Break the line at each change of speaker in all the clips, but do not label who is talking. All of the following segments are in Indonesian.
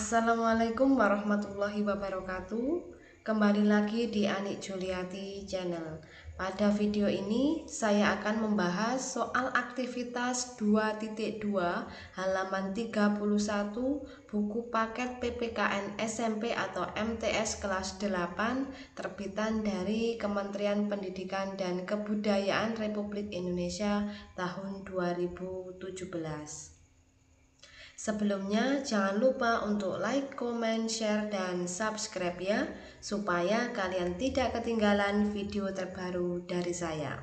Assalamualaikum warahmatullahi wabarakatuh. Kembali lagi di Anik Juliati Channel. Pada video ini saya akan membahas soal aktivitas 2.2 halaman 31 buku paket PPKN SMP atau MTS kelas 8 terbitan dari Kementerian Pendidikan dan Kebudayaan Republik Indonesia tahun 2017. Sebelumnya jangan lupa untuk like, comment, share, dan subscribe ya, supaya kalian tidak ketinggalan video terbaru dari saya.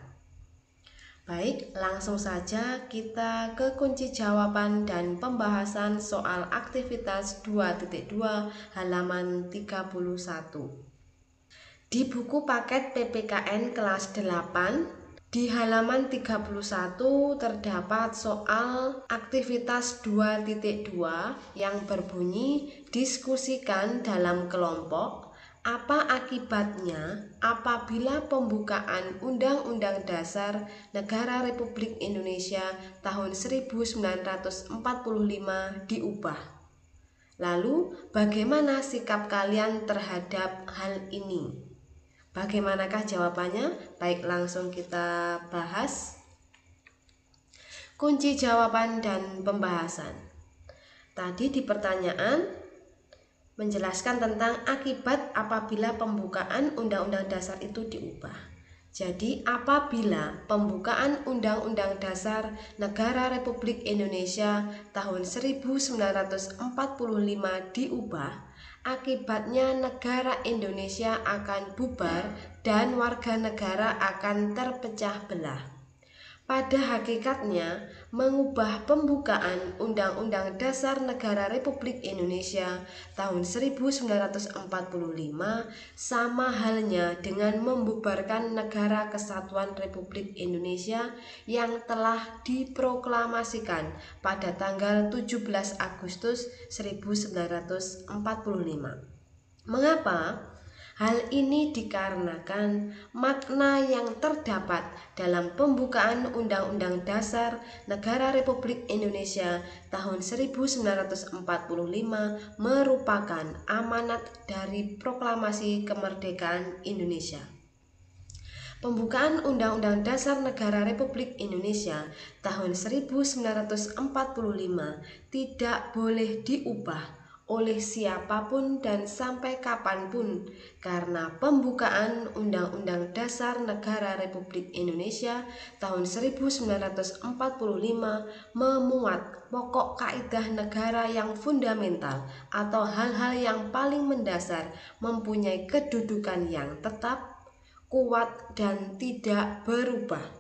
Baik, langsung saja kita ke kunci jawaban dan pembahasan soal aktivitas 2.2 halaman 31. Di buku paket PPKN kelas 8 di halaman 31 terdapat soal aktivitas 2.2 yang berbunyi diskusikan dalam kelompok apa akibatnya apabila pembukaan Undang-Undang Dasar Negara Republik Indonesia tahun 1945 diubah. Lalu bagaimana sikap kalian terhadap hal ini? Bagaimanakah jawabannya? Baik, langsung kita bahas. Kunci jawaban dan pembahasan. Tadi di pertanyaan menjelaskan tentang akibat apabila pembukaan Undang-Undang Dasar itu diubah. Jadi apabila pembukaan Undang-Undang Dasar Negara Republik Indonesia tahun 1945 diubah, akibatnya negara Indonesia akan bubar dan warga negara akan terpecah belah. Pada hakikatnya, mengubah pembukaan Undang-Undang Dasar Negara Republik Indonesia tahun 1945 sama halnya dengan membubarkan Negara Kesatuan Republik Indonesia yang telah diproklamasikan pada tanggal 17 Agustus 1945. Mengapa? Hal ini dikarenakan makna yang terdapat dalam pembukaan Undang-Undang Dasar Negara Republik Indonesia tahun 1945 merupakan amanat dari Proklamasi Kemerdekaan Indonesia. Pembukaan Undang-Undang Dasar Negara Republik Indonesia tahun 1945 tidak boleh diubah oleh siapapun dan sampai kapanpun, karena pembukaan Undang-Undang Dasar Negara Republik Indonesia tahun 1945 memuat pokok kaidah negara yang fundamental atau hal-hal yang paling mendasar, mempunyai kedudukan yang tetap, kuat, dan tidak berubah.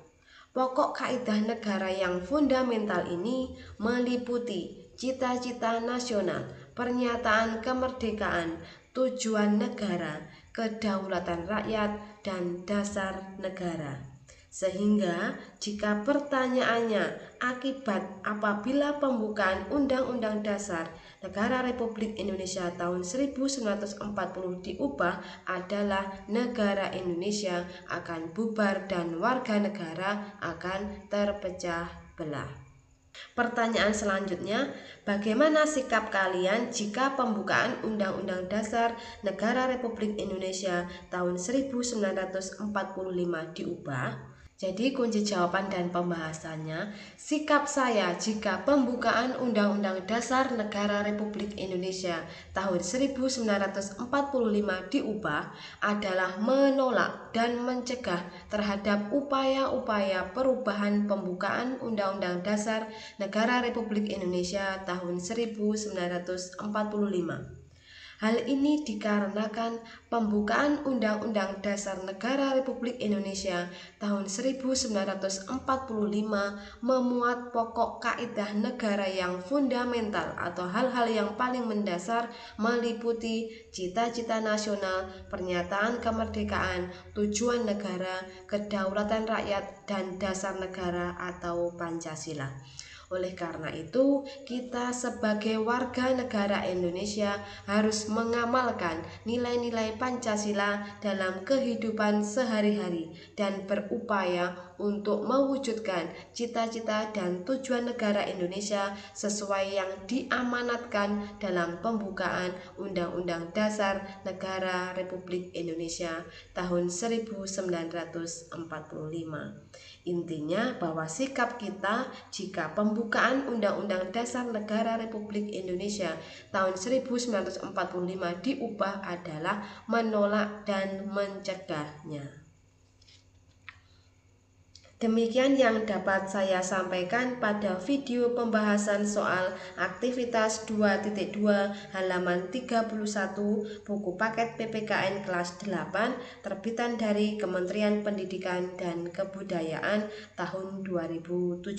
Pokok kaidah negara yang fundamental ini meliputi cita-cita nasional, pernyataan kemerdekaan, tujuan negara, kedaulatan rakyat, dan dasar negara. Sehingga jika pertanyaannya akibat apabila pembukaan Undang-Undang Dasar Negara Republik Indonesia tahun 1940 diubah adalah negara Indonesia akan bubar dan warga negara akan terpecah belah. Pertanyaan selanjutnya, bagaimana sikap kalian jika pembukaan Undang-Undang Dasar Negara Republik Indonesia tahun 1945 diubah? Jadi kunci jawaban dan pembahasannya, sikap saya jika pembukaan Undang-Undang Dasar Negara Republik Indonesia tahun 1945 diubah adalah menolak dan mencegah terhadap upaya-upaya perubahan pembukaan Undang-Undang Dasar Negara Republik Indonesia tahun 1945. Hal ini dikarenakan pembukaan Undang-Undang Dasar Negara Republik Indonesia tahun 1945 memuat pokok kaidah negara yang fundamental atau hal-hal yang paling mendasar, meliputi cita-cita nasional, pernyataan kemerdekaan, tujuan negara, kedaulatan rakyat, dan dasar negara atau Pancasila. Oleh karena itu, kita sebagai warga negara Indonesia harus mengamalkan nilai-nilai Pancasila dalam kehidupan sehari-hari dan berupaya untuk mewujudkan cita-cita dan tujuan negara Indonesia sesuai yang diamanatkan dalam pembukaan Undang-Undang Dasar Negara Republik Indonesia tahun 1945. Intinya bahwa sikap kita jika pembukaan Undang-Undang Dasar Negara Republik Indonesia tahun 1945 diubah adalah menolak dan mencegahnya. Demikian yang dapat saya sampaikan pada video pembahasan soal aktivitas 2.2 halaman 31 buku paket PPKN kelas 8 terbitan dari Kementerian Pendidikan dan Kebudayaan tahun 2017.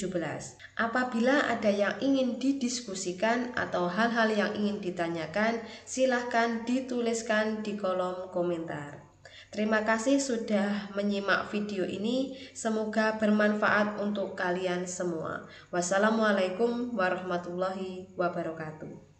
Apabila ada yang ingin didiskusikan atau hal-hal yang ingin ditanyakan, silahkan dituliskan di kolom komentar. Terima kasih sudah menyimak video ini, semoga bermanfaat untuk kalian semua. Wassalamualaikum warahmatullahi wabarakatuh.